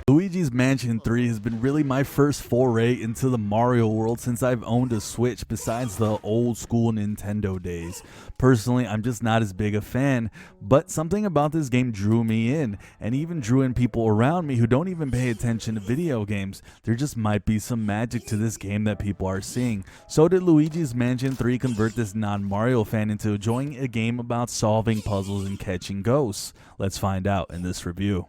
Luigi's Mansion 3 has been really my first foray into the Mario world since I've owned a Switch besides the old school Nintendo days. Personally, I'm just not as big a fan, but something about this game drew me in, and even drew in people around me who don't even pay attention to video games. There just might be some magic to this game that people are seeing. So did Luigi's Mansion 3 convert this non-Mario fan into enjoying a game about solving puzzles and catching ghosts? Let's find out in this review.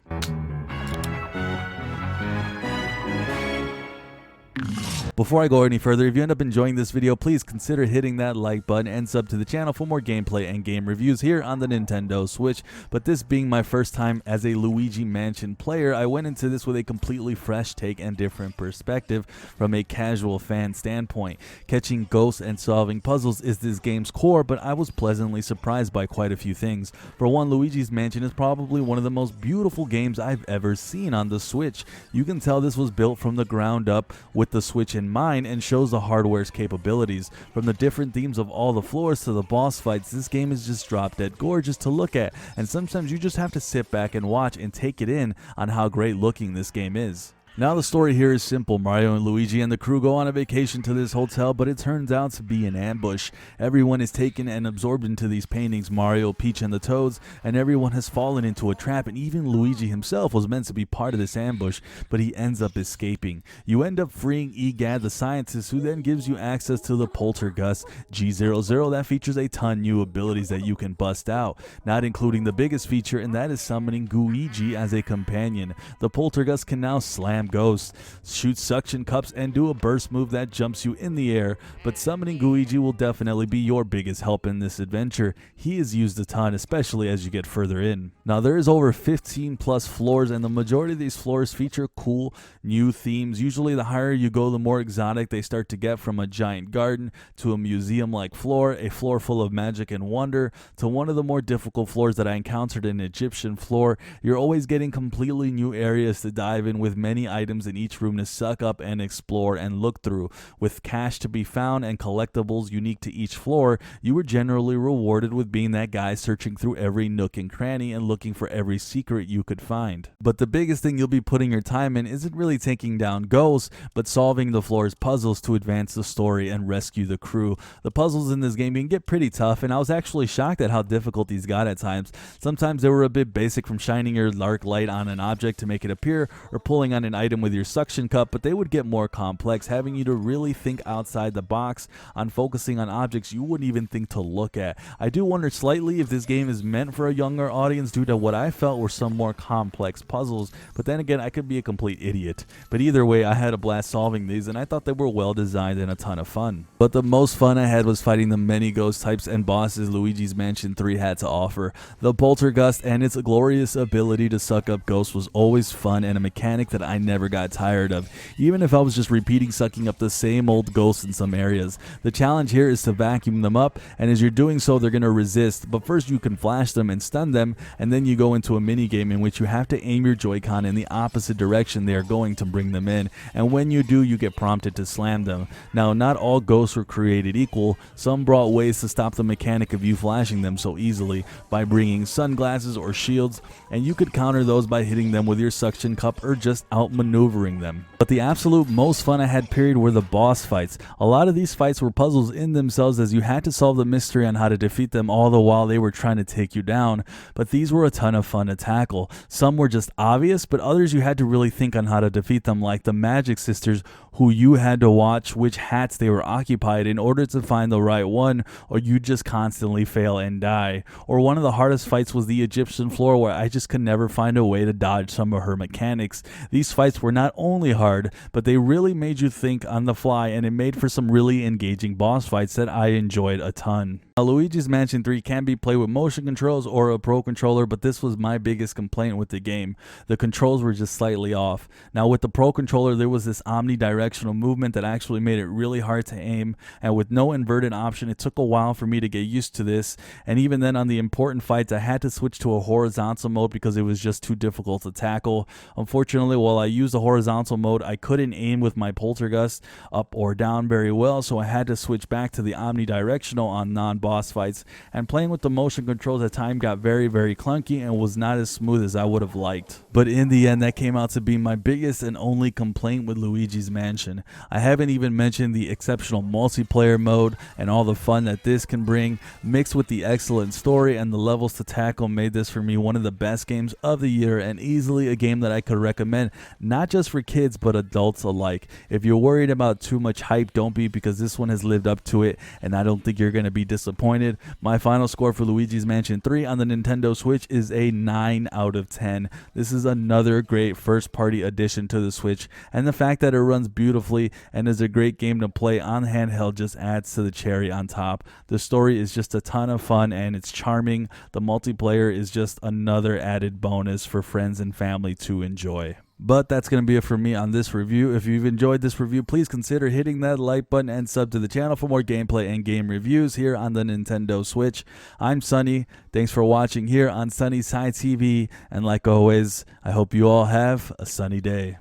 Before I go any further, if you end up enjoying this video, please consider hitting that like button and sub to the channel for more gameplay and game reviews here on the Nintendo Switch. But this being my first time as a Luigi Mansion player, I went into this with a completely fresh take and different perspective from a casual fan standpoint. Catching ghosts and solving puzzles is this game's core, but I was pleasantly surprised by quite a few things. For one, Luigi's Mansion is probably one of the most beautiful games I've ever seen on the Switch. You can tell this was built from the ground up with the Switch in mind and shows the hardware's capabilities. From the different themes of all the floors to the boss fights, this game is just drop dead gorgeous to look at, and sometimes you just have to sit back and watch and take it in on how great looking this game is. Now the story here is simple. Mario and Luigi and the crew go on a vacation to this hotel, but it turns out to be an ambush. Everyone is taken and absorbed into these paintings, Mario, Peach, and the Toads, and everyone has fallen into a trap, and even Luigi himself was meant to be part of this ambush, but he ends up escaping. You end up freeing Egad, the scientist, who then gives you access to the Poltergust G00 that features a ton new abilities that you can bust out, not including the biggest feature, and that is summoning Gooigi as a companion. The Poltergust can now slam ghosts, shoot suction cups, and do a burst move that jumps you in the air, but summoning Gooigi will definitely be your biggest help in this adventure. He is used a ton, especially as you get further in. Now there is over 15 plus floors, and the majority of these floors feature cool new themes. Usually the higher you go, the more exotic they start to get, from a giant garden to a museum like floor, a floor full of magic and wonder, to one of the more difficult floors that I encountered, an Egyptian floor. You're always getting completely new areas to dive in, with many items in each room to suck up and explore and look through. With cash to be found and collectibles unique to each floor, you were generally rewarded with being that guy searching through every nook and cranny and looking for every secret you could find. But the biggest thing you'll be putting your time in isn't really taking down ghosts, but solving the floor's puzzles to advance the story and rescue the crew. The puzzles in this game can get pretty tough, and I was actually shocked at how difficult these got at times. Sometimes they were a bit basic, from shining your arc light on an object to make it appear, or pulling on an item with your suction cup, but they would get more complex, having you to really think outside the box on focusing on objects you wouldn't even think to look at. I do wonder slightly if this game is meant for a younger audience due to what I felt were some more complex puzzles, but then again, I could be a complete idiot. But either way, I had a blast solving these, and I thought they were well designed and a ton of fun. But the most fun I had was fighting the many ghost types and bosses Luigi's Mansion 3 had to offer. The Poltergust and its glorious ability to suck up ghosts was always fun, and a mechanic that I never got tired of, even if I was just repeating sucking up the same old ghosts in some areas. The challenge here is to vacuum them up, and as you're doing so, they're going to resist, but first you can flash them and stun them, and then you go into a mini game in which you have to aim your Joy-Con in the opposite direction they are going to bring them in, and when you do, you get prompted to slam them. Now, not all ghosts were created equal. Some brought ways to stop the mechanic of you flashing them so easily by bringing sunglasses or shields, and you could counter those by hitting them with your suction cup or just outmaneuvering them. But the absolute most fun I had period were the boss fights. A lot of these fights were puzzles in themselves, as you had to solve the mystery on how to defeat them, all the while they were trying to take you down, but these were a ton of fun to tackle. Some were just obvious, but others you had to really think on how to defeat them, like the Magic Sisters, who you had to watch which hats they were occupied in order to find the right one, or you just constantly fail and die. Or one of the hardest fights was the Egyptian floor, where I just could never find a way to dodge some of her mechanics. These fights were not only hard, but they really made you think on the fly, and it made for some really engaging boss fights that I enjoyed a ton. Now, Luigi's Mansion 3 can be played with motion controls or a Pro Controller, but this was my biggest complaint with the game. The controls were just slightly off. Now, with the Pro Controller, there was this omnidirectional movement that actually made it really hard to aim, and with no inverted option, it took a while for me to get used to this, and even then on the important fights, I had to switch to a horizontal mode because it was just too difficult to tackle. Unfortunately, while I used the horizontal mode, I couldn't aim with my poltergust up or down very well, so I had to switch back to the omnidirectional on non-boss fights, and playing with the motion controls at times got very, very clunky and was not as smooth as I would have liked. But in the end, that came out to be my biggest and only complaint with Luigi's Mansion. I haven't even mentioned the exceptional multiplayer mode and all the fun that this can bring, mixed with the excellent story and the levels to tackle, made this for me one of the best games of the year, and easily a game that I could recommend not just for kids but adults alike. If you're worried about too much hype, don't be, because this one has lived up to it and I don't think you're going to be disappointed. My final score for Luigi's Mansion 3 on the Nintendo Switch is a 9 out of 10. This is another great first party addition to the Switch, and the fact that it runs beautifully and is a great game to play on handheld just adds to the cherry on top. The story is just a ton of fun and it's charming. The multiplayer is just another added bonus for friends and family to enjoy. But that's going to be it for me on this review. If you've enjoyed this review, please consider hitting that like button and sub to the channel for more gameplay and game reviews here on the Nintendo Switch. I'm Sunny. Thanks for watching here on Sunnyside TV. And like always, I hope you all have a sunny day.